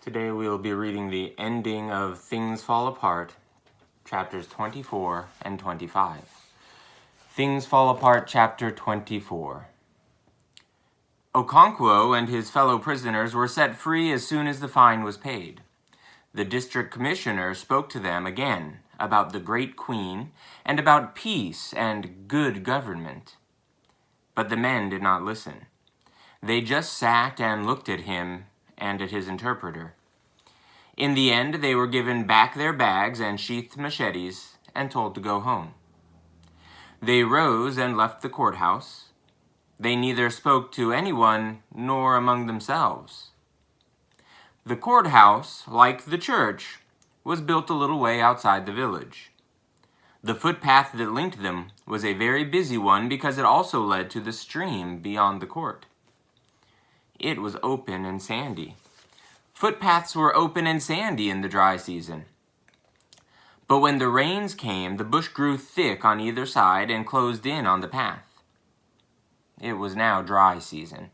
Today we will be reading the ending of Things Fall Apart, chapters 24 and 25. Things Fall Apart, chapter 24. Okonkwo and his fellow prisoners were set free as soon as the fine was paid. The district commissioner spoke to them again about the great queen and about peace and good government. But the men did not listen. They just sat and looked at him and at his interpreter. In the end, they were given back their bags and sheathed machetes and told to go home. They rose and left the courthouse. They neither spoke to anyone nor among themselves. The courthouse, like the church, was built a little way outside the village. The footpath that linked them was a very busy one because it also led to the stream beyond the court. It was open and sandy. Footpaths were open and sandy in the dry season. But when the rains came, the bush grew thick on either side and closed in on the path. It was now dry season.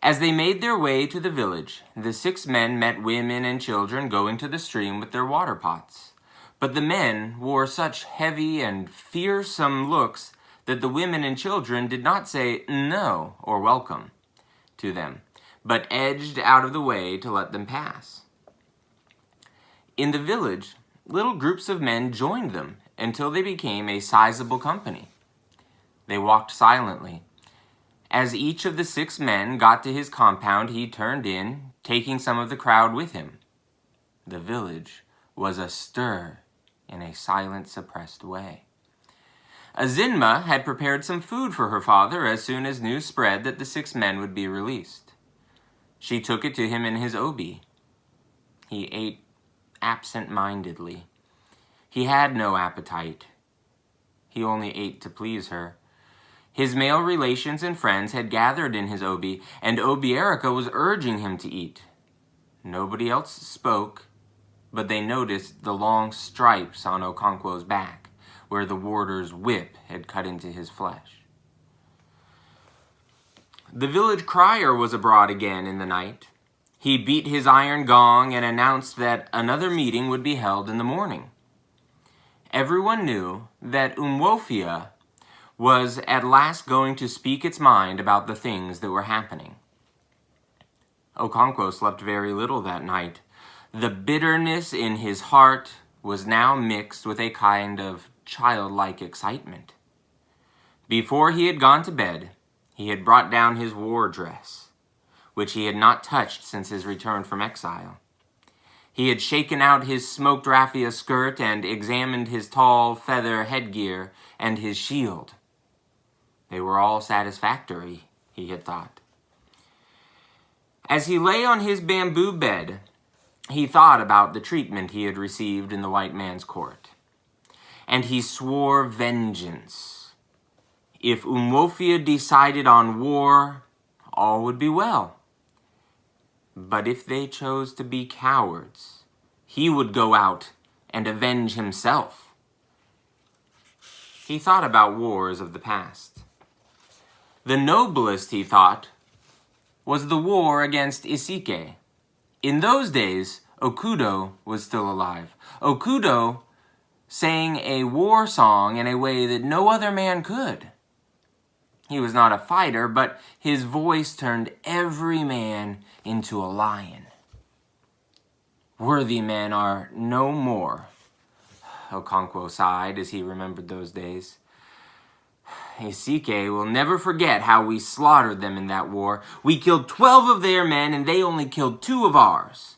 As they made their way to the village, the 6 men met women and children going to the stream with their water pots. But the men wore such heavy and fearsome looks that the women and children did not say no or welcome to them, but edged out of the way to let them pass. In the village, little groups of men joined them until they became a sizable company. They walked silently. As each of the 6 men got to his compound, he turned in, taking some of the crowd with him. The village was astir in a silent, suppressed way. Azinma had prepared some food for her father as soon as news spread that the 6 men would be released. She took it to him in his obi. He ate absent-mindedly. He had no appetite. He only ate to please her. His male relations and friends had gathered in his obi, and Obi Erica was urging him to eat. Nobody else spoke, but they noticed the long stripes on Okonkwo's back, where the warder's whip had cut into his flesh. The village crier was abroad again in the night. He beat his iron gong and announced that another meeting would be held in the morning. Everyone knew that Umwofia was at last going to speak its mind about the things that were happening. Okonkwo slept very little that night. The bitterness in his heart was now mixed with a kind of childlike excitement. Before he had gone to bed, he had brought down his war dress, which he had not touched since his return from exile. He had shaken out his smoked raffia skirt and examined his tall feather headgear and his shield. They were all satisfactory, he had thought. As he lay on his bamboo bed, he thought about the treatment he had received in the white man's court. And he swore vengeance. If Umwofia decided on war, all would be well. But if they chose to be cowards, he would go out and avenge himself. He thought about wars of the past. The noblest, he thought, was the war against Isike. In those days, Okudo was still alive. Okudo sang a war song in a way that no other man could. He was not a fighter, but his voice turned every man into a lion. Worthy men are no more, Okonkwo sighed as he remembered those days. Isike will never forget how we slaughtered them in that war. We killed 12 of their men, and they only killed 2 of ours.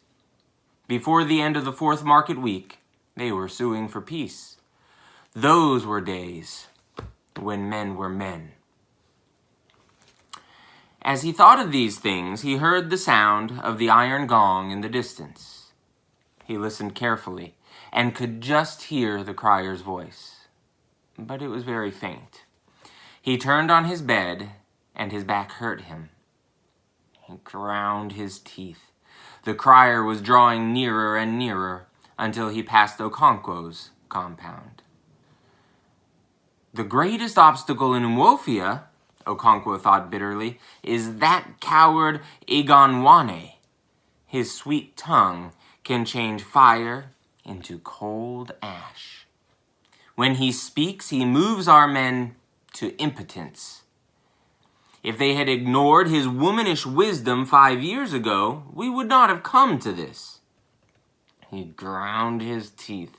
Before the end of the 4th market week, they were suing for peace. Those were days when men were men. As he thought of these things, he heard the sound of the iron gong in the distance. He listened carefully and could just hear the crier's voice, but it was very faint. He turned on his bed, and his back hurt him. He ground his teeth. The crier was drawing nearer and nearer until he passed Okonkwo's compound. The greatest obstacle in Umwofia, Okonkwo thought bitterly, is that coward Iganwane. His sweet tongue can change fire into cold ash. When he speaks, he moves our men to impotence. If they had ignored his womanish wisdom 5 years ago, we would not have come to this. He ground his teeth.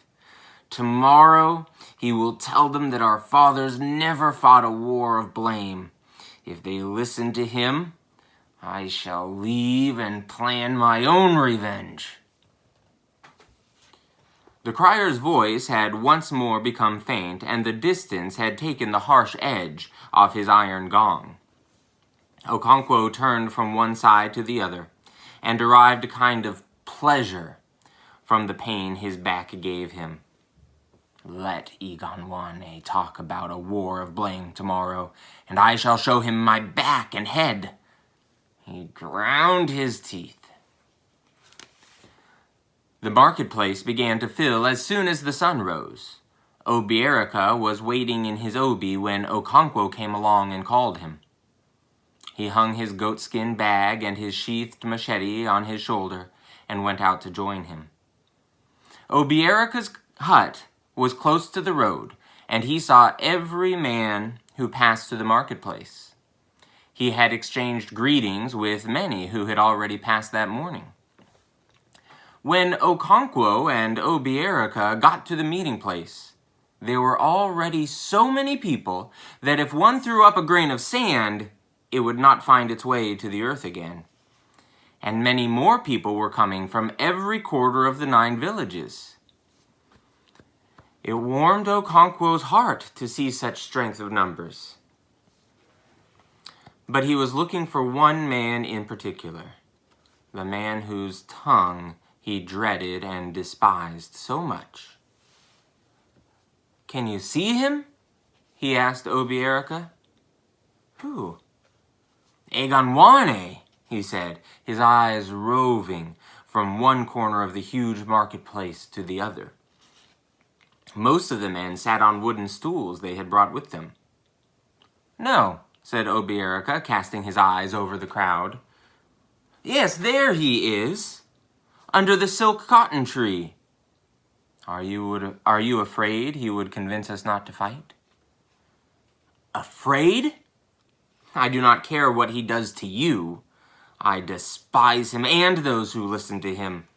Tomorrow, he will tell them that our fathers never fought a war of blame. If they listen to him, I shall leave and plan my own revenge. The crier's voice had once more become faint, and the distance had taken the harsh edge off his iron gong. Okonkwo turned from one side to the other, and derived a kind of pleasure from the pain his back gave him. Let Iganwane talk about a war of blame tomorrow, and I shall show him my back and head. He ground his teeth. The marketplace began to fill as soon as the sun rose. Obierika was waiting in his obi when Okonkwo came along and called him. He hung his goatskin bag and his sheathed machete on his shoulder and went out to join him. Obierika's hut was close to the road, and he saw every man who passed through the marketplace. He had exchanged greetings with many who had already passed that morning. When Okonkwo and Obierika got to the meeting place, there were already so many people that if one threw up a grain of sand, it would not find its way to the earth again. And many more people were coming from every quarter of the 9 villages. It warmed Okonkwo's heart to see such strength of numbers. But he was looking for one man in particular, the man whose tongue he dreaded and despised so much. "Can you see him?" he asked Obierika. "Who?" "Iganwane," he said, his eyes roving from one corner of the huge marketplace to the other. Most of the men sat on wooden stools they had brought with them. "No," said Obierika, casting his eyes over the crowd. "Yes, there he is, under the silk cotton tree. Are you afraid he would convince us not to fight?" "Afraid? I do not care what he does to you. I despise him and those who listen to him.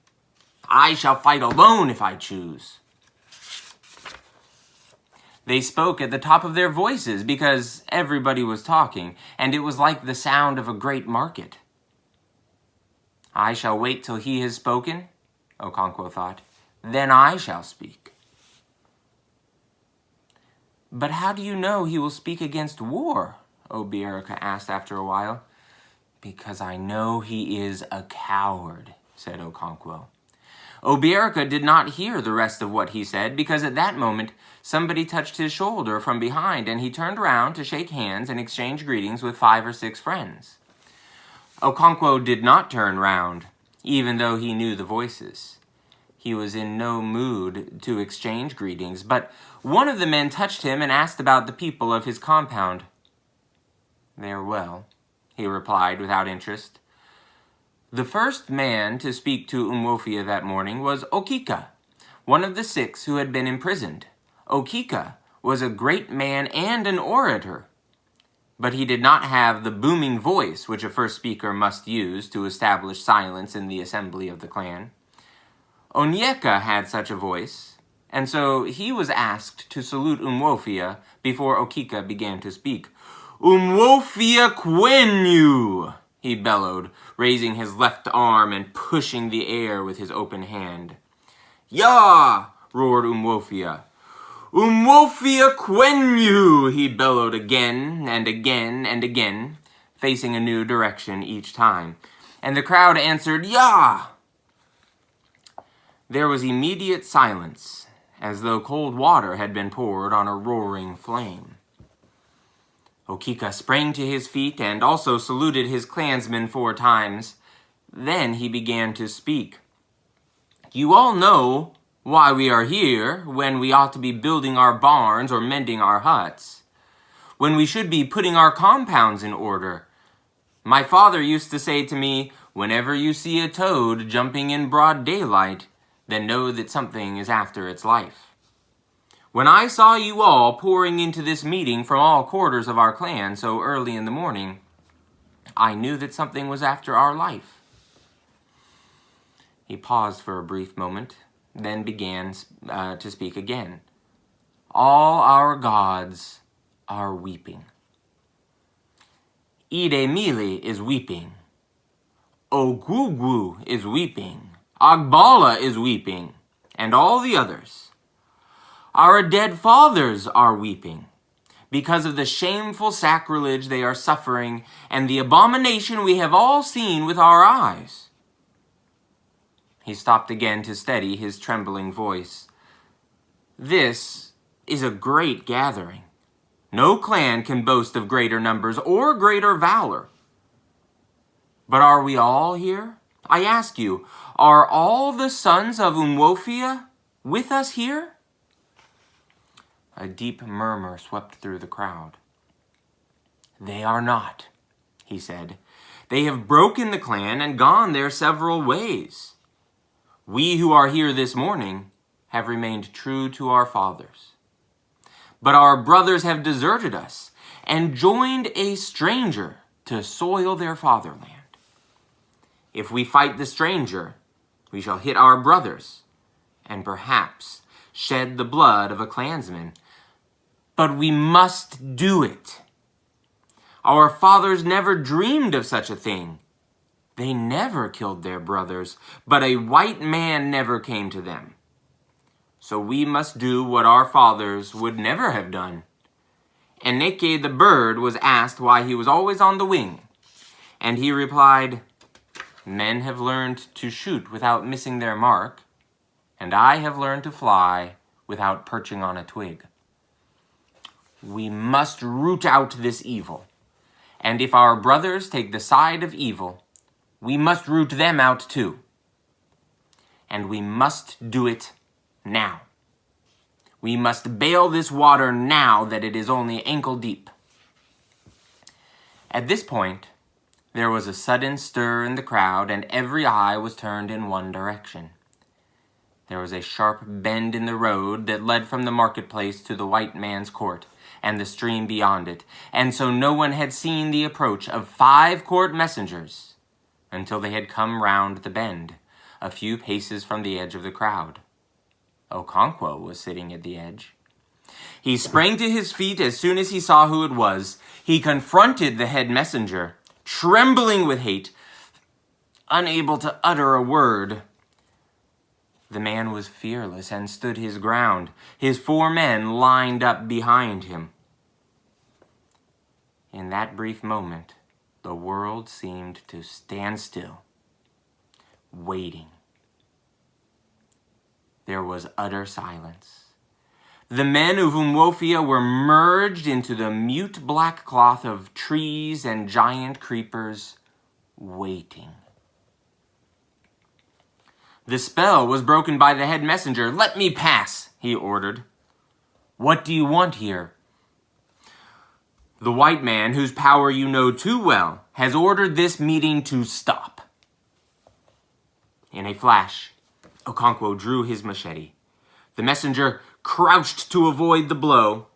I shall fight alone if I choose." They spoke at the top of their voices because everybody was talking, and it was like the sound of a great market. "I shall wait till he has spoken," Okonkwo thought. "Then I shall speak." "But how do you know he will speak against war?" Obierika asked after a while. "Because I know he is a coward," said Okonkwo. Obierika did not hear the rest of what he said because at that moment somebody touched his shoulder from behind and he turned around to shake hands and exchange greetings with 5 or 6 friends. Okonkwo did not turn round, even though he knew the voices. He was in no mood to exchange greetings, but one of the men touched him and asked about the people of his compound. "They are well," he replied without interest. The first man to speak to Umwofia that morning was Okika, one of the 6 who had been imprisoned. Okika was a great man and an orator, but he did not have the booming voice which a first speaker must use to establish silence in the assembly of the clan. Onyeka had such a voice, and so he was asked to salute Umwofia before Okika began to speak. "Umwofia Kwenyu!" he bellowed, raising his left arm and pushing the air with his open hand. "Yah!" roared Umwofia. "Umwofia Kwenyu!" he bellowed again and again and again, facing a new direction each time, and the crowd answered, "Yah!" There was immediate silence, as though cold water had been poured on a roaring flame. Okika sprang to his feet and also saluted his clansmen 4 times. Then he began to speak. "You all know why we are here when we ought to be building our barns or mending our huts, when we should be putting our compounds in order. My father used to say to me, Whenever you see a toad jumping in broad daylight, then know that something is after its life. When I saw you all pouring into this meeting from all quarters of our clan so early in the morning, I knew that something was after our life." He paused for a brief moment, then began to speak again. "All our gods are weeping. Idemili is weeping. Ogugu is weeping. Agbala is weeping, and all the others. Our dead fathers are weeping because of the shameful sacrilege they are suffering and the abomination we have all seen with our eyes." He stopped again to steady his trembling voice. "This is a great gathering. No clan can boast of greater numbers or greater valor. But are we all here? I ask you, are all the sons of Umwofia with us here?" A deep murmur swept through the crowd. "They are not," he said. "They have broken the clan and gone their several ways. We who are here this morning have remained true to our fathers. But our brothers have deserted us and joined a stranger to soil their fatherland. If we fight the stranger, we shall hit our brothers and perhaps shed the blood of a clansman. But we must do it. Our fathers never dreamed of such a thing. They never killed their brothers, but a white man never came to them. So we must do what our fathers would never have done." Eneke the bird was asked why he was always on the wing, and he replied, "Men have learned to shoot without missing their mark, and I have learned to fly without perching on a twig. We must root out this evil, and if our brothers take the side of evil, we must root them out too. And we must do it now. We must bail this water now that it is only ankle deep." At this point, there was a sudden stir in the crowd, and every eye was turned in one direction. There was a sharp bend in the road that led from the marketplace to the white man's court and the stream beyond it, and so no one had seen the approach of 5 court messengers until they had come round the bend, a few paces from the edge of the crowd. Okonkwo was sitting at the edge. He sprang to his feet as soon as he saw who it was. He confronted the head messenger, trembling with hate, unable to utter a word. The man was fearless and stood his ground. His 4 men lined up behind him. In that brief moment, the world seemed to stand still, waiting. There was utter silence. The men of Umwofia were merged into the mute black cloth of trees and giant creepers, waiting. The spell was broken by the head messenger. "Let me pass," he ordered. "What do you want here?" "The white man, whose power you know too well, has ordered this meeting to stop." In a flash, Okonkwo drew his machete. The messenger crouched to avoid the blow.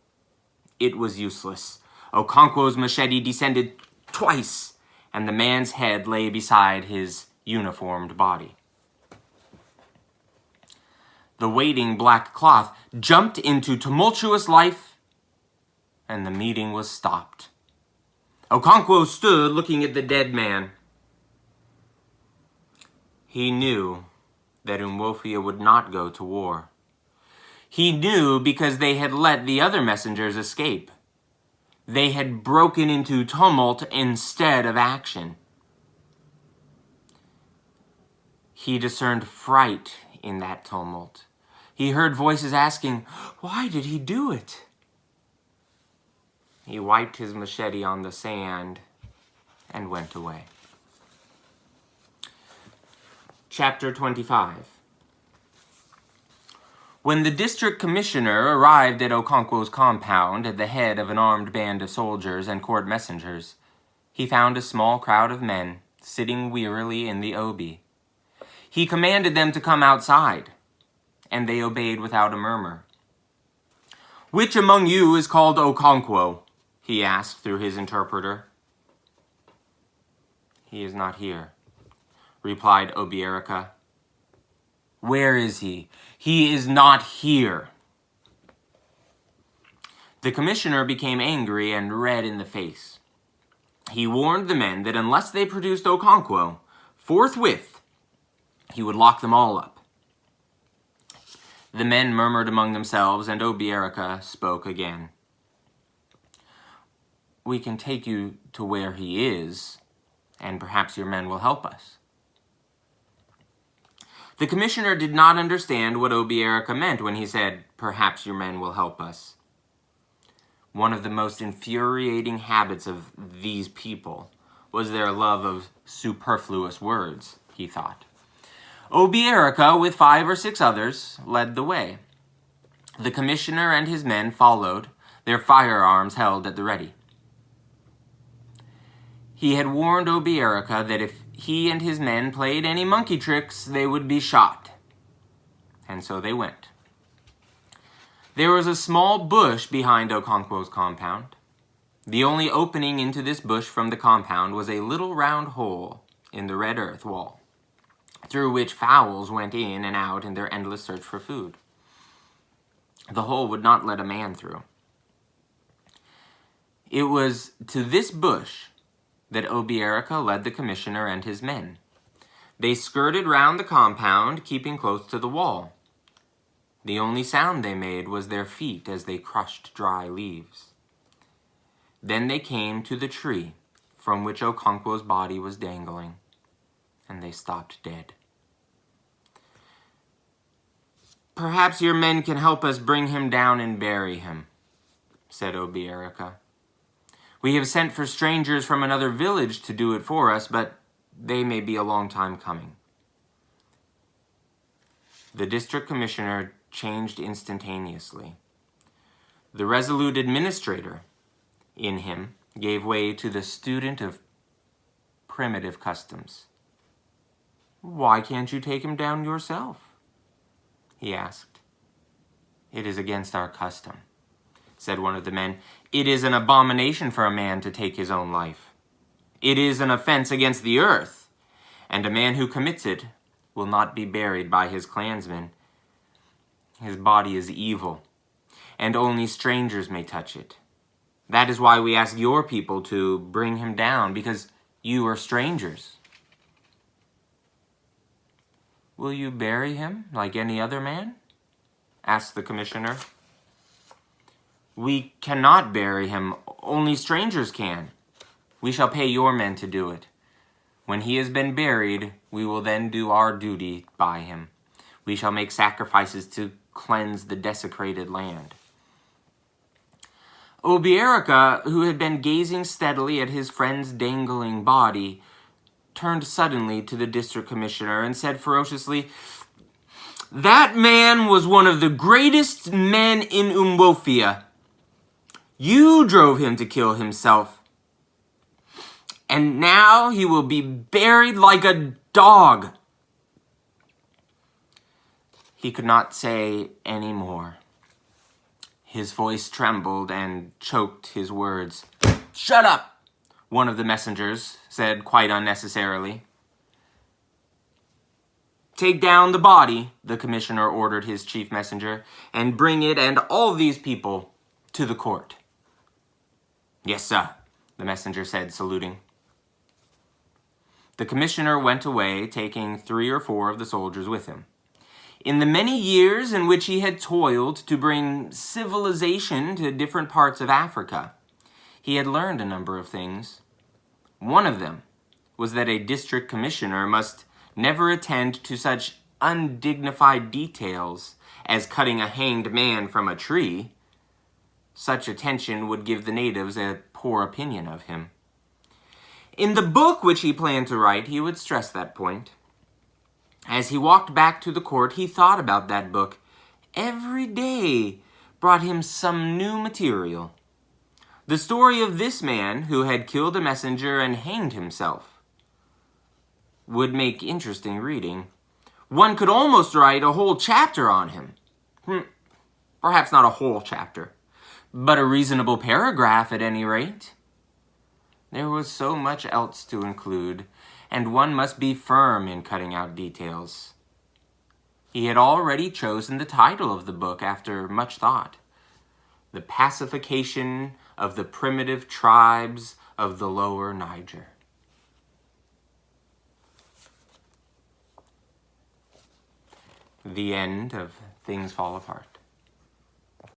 It was useless. Okonkwo's machete descended twice, and the man's head lay beside his uniformed body. The waiting black cloth jumped into tumultuous life, and the meeting was stopped. Okonkwo stood looking at the dead man. He knew that Umwofia would not go to war. He knew because they had let the other messengers escape. They had broken into tumult instead of action. He discerned fright in that tumult. He heard voices asking, "Why did he do it?" He wiped his machete on the sand and went away. Chapter 25. When the district commissioner arrived at Okonkwo's compound at the head of an armed band of soldiers and court messengers, he found a small crowd of men sitting wearily in the obi. He commanded them to come outside, and they obeyed without a murmur. "Which among you is called Okonkwo?" he asked through his interpreter. "He is not here," replied Obierica. "Where is he?" "He is not here." The commissioner became angry and red in the face. He warned the men that unless they produced Okonkwo, forthwith he would lock them all up. The men murmured among themselves, and Obierica spoke again. "We can take you to where he is, and perhaps your men will help us." The commissioner did not understand what Obierica meant when he said, "Perhaps your men will help us." One of the most infuriating habits of these people was their love of superfluous words, he thought. Obierica, with 5 or 6 others, led the way. The commissioner and his men followed, their firearms held at the ready. He had warned Obierica that if he and his men played any monkey tricks, they would be shot. And so they went. There was a small bush behind Okonkwo's compound. The only opening into this bush from the compound was a little round hole in the red earth wall, through which fowls went in and out in their endless search for food. The hole would not let a man through. It was to this bush that Obierica led the commissioner and his men. They skirted round the compound, keeping close to the wall. The only sound they made was their feet as they crushed dry leaves. Then they came to the tree from which Okonkwo's body was dangling, and they stopped dead. "Perhaps your men can help us bring him down and bury him," said Obierica. "We have sent for strangers from another village to do it for us, but they may be a long time coming." The district commissioner changed instantaneously. The resolute administrator in him gave way to the student of primitive customs. "Why can't you take him down yourself?" he asked. "It is against our custom," said one of the men. "It is an abomination for a man to take his own life. It is an offense against the earth, and a man who commits it will not be buried by his clansmen. His body is evil, and only strangers may touch it. That is why we ask your people to bring him down, because you are strangers." "Will you bury him like any other man?" asked the commissioner. "We cannot bury him. Only strangers can. We shall pay your men to do it. When he has been buried, we will then do our duty by him. We shall make sacrifices to cleanse the desecrated land." Obierica, who had been gazing steadily at his friend's dangling body, turned suddenly to the district commissioner and said ferociously, "That man was one of the greatest men in Umwofia. You drove him to kill himself, and now he will be buried like a dog." He could not say any more. His voice trembled and choked his words. "Shut up!" one of the messengers said quite unnecessarily. "Take down the body," the commissioner ordered his chief messenger, "and bring it and all these people to the court." "Yes, sir," the messenger said, saluting. The commissioner went away, taking 3 or 4 of the soldiers with him. In the many years in which he had toiled to bring civilization to different parts of Africa, he had learned a number of things. One of them was that a district commissioner must never attend to such undignified details as cutting a hanged man from a tree. Such attention would give the natives a poor opinion of him. In the book which he planned to write, he would stress that point. As he walked back to the court, he thought about that book. Every day brought him some new material. The story of this man who had killed a messenger and hanged himself. would make interesting reading. One could almost write a whole chapter on him. Perhaps not a whole chapter, but a reasonable paragraph at any rate. There was so much else to include, and one must be firm in cutting out details. He had already chosen the title of the book after much thought: The Pacification of the Primitive Tribes of the Lower Niger. The end of Things Fall Apart.